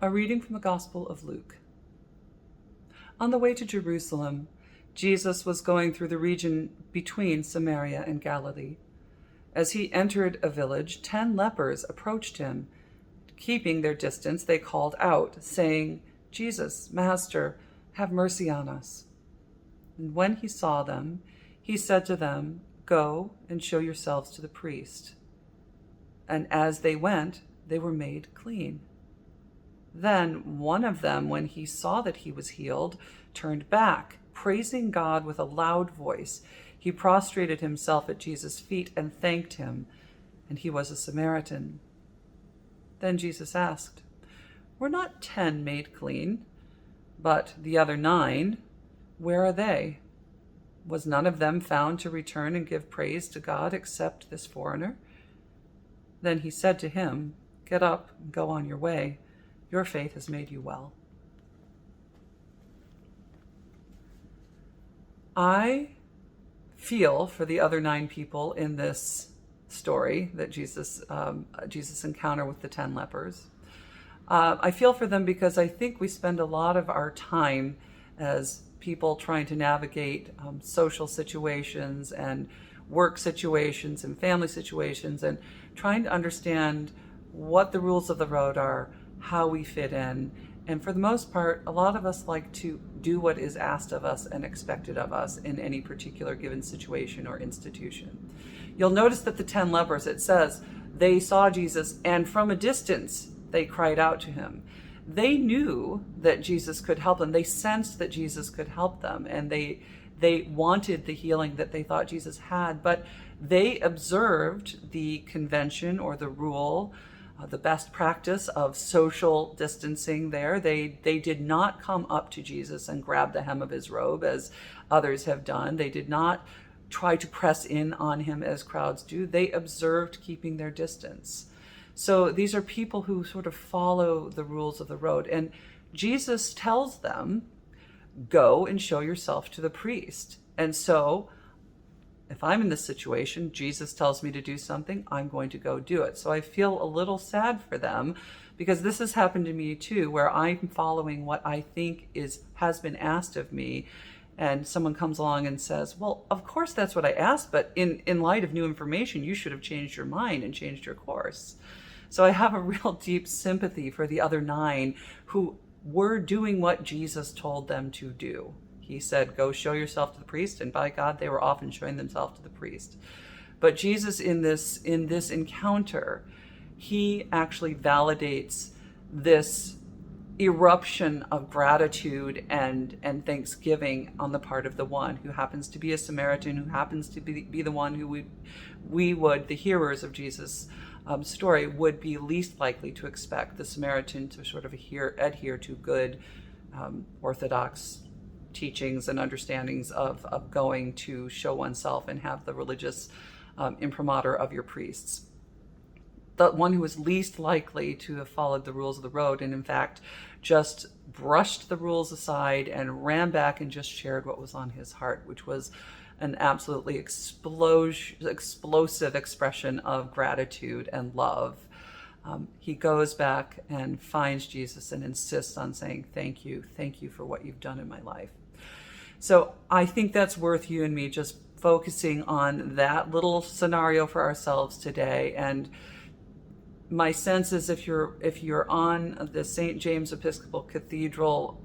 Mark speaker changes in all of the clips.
Speaker 1: A reading from the Gospel of Luke. On the way to Jerusalem, Jesus was going through the region between Samaria and Galilee. As he entered a village, 10 lepers approached him. Keeping their distance, they called out, saying, "Jesus, Master, have mercy on us." And when he saw them, he said to them, "Go and show yourselves to the priest." And as they went, they were made clean. Then one of them, when he saw that he was healed, turned back, praising God with a loud voice. He prostrated himself at Jesus' feet and thanked him, and he was a Samaritan. Then Jesus asked, "Were not 10 made clean? But the other 9, where are they? Was none of them found to return and give praise to God except this foreigner?" Then he said to him, "Get up and go on your way. Your faith has made you well." I feel for the other 9 people in this story that Jesus encounter with the 10 lepers. I feel for them because I think we spend a lot of our time as people trying to navigate social situations and work situations and family situations and trying to understand what the rules of the road are, how we fit in. And for the most part, a lot of us like to do what is asked of us and expected of us in any particular given situation or institution. You'll notice that the 10 lepers, it says, they saw Jesus and from a distance they cried out to him. They knew that Jesus could help them. They sensed that Jesus could help them, and they wanted the healing that they thought Jesus had, but they observed the convention or the rule, the best practice of social distancing there. They did not come up to Jesus and grab the hem of his robe as others have done. They did not try to press in on him as crowds do. They observed keeping their distance. So these are people who sort of follow the rules of the road. And Jesus tells them, "Go and show yourself to the priest." And so if I'm in this situation, Jesus tells me to do something, I'm going to go do it. So I feel a little sad for them because this has happened to me too, where I'm following what I think has been asked of me. And someone comes along and says, "Well, of course that's what I asked, but in light of new information, you should have changed your mind and changed your course." So I have a real deep sympathy for the other 9 who were doing what Jesus told them to do. He said, "Go show yourself to the priest," and by God, they were often showing themselves to the priest. But Jesus in this encounter, he actually validates this eruption of gratitude and thanksgiving on the part of the one who happens to be a Samaritan, who happens to be the one who we would, the hearers of Jesus' story, would be least likely to expect the Samaritan to sort of adhere to good Orthodox teachings and understandings of going to show oneself and have the religious imprimatur of your priests. The one who was least likely to have followed the rules of the road and in fact just brushed the rules aside and ran back and just shared what was on his heart, which was an absolutely explosive expression of gratitude and love. He goes back and finds Jesus and insists on saying, thank you for what you've done in my life. So I think that's worth you and me just focusing on that little scenario for ourselves today. And my sense is if you're on the St. James Episcopal Cathedral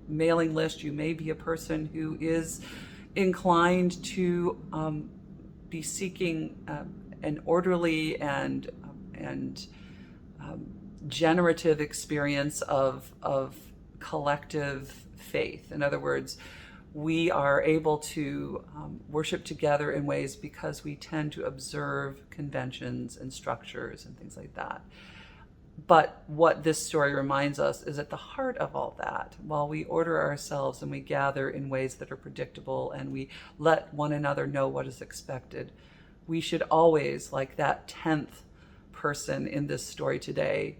Speaker 1: mailing list, you may be a person who is inclined to be seeking an orderly and generative experience of collective faith. In other words, we are able to worship together in ways because we tend to observe conventions and structures and things like that. But what this story reminds us is at the heart of all that, while we order ourselves and we gather in ways that are predictable and we let one another know what is expected, we should always, like that 10th person in this story today,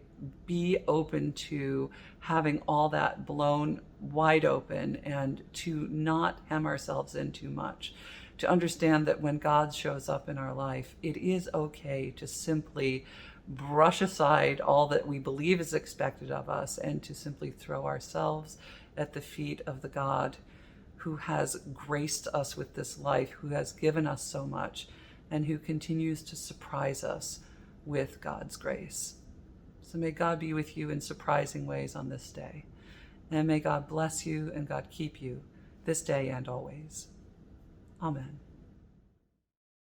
Speaker 1: be open to having all that blown wide open and to not hem ourselves in too much, to understand that when God shows up in our life, it is okay to simply brush aside all that we believe is expected of us and to simply throw ourselves at the feet of the God who has graced us with this life, who has given us so much, and who continues to surprise us with God's grace. So may God be with you in surprising ways on this day. And may God bless you and God keep you this day and always. Amen.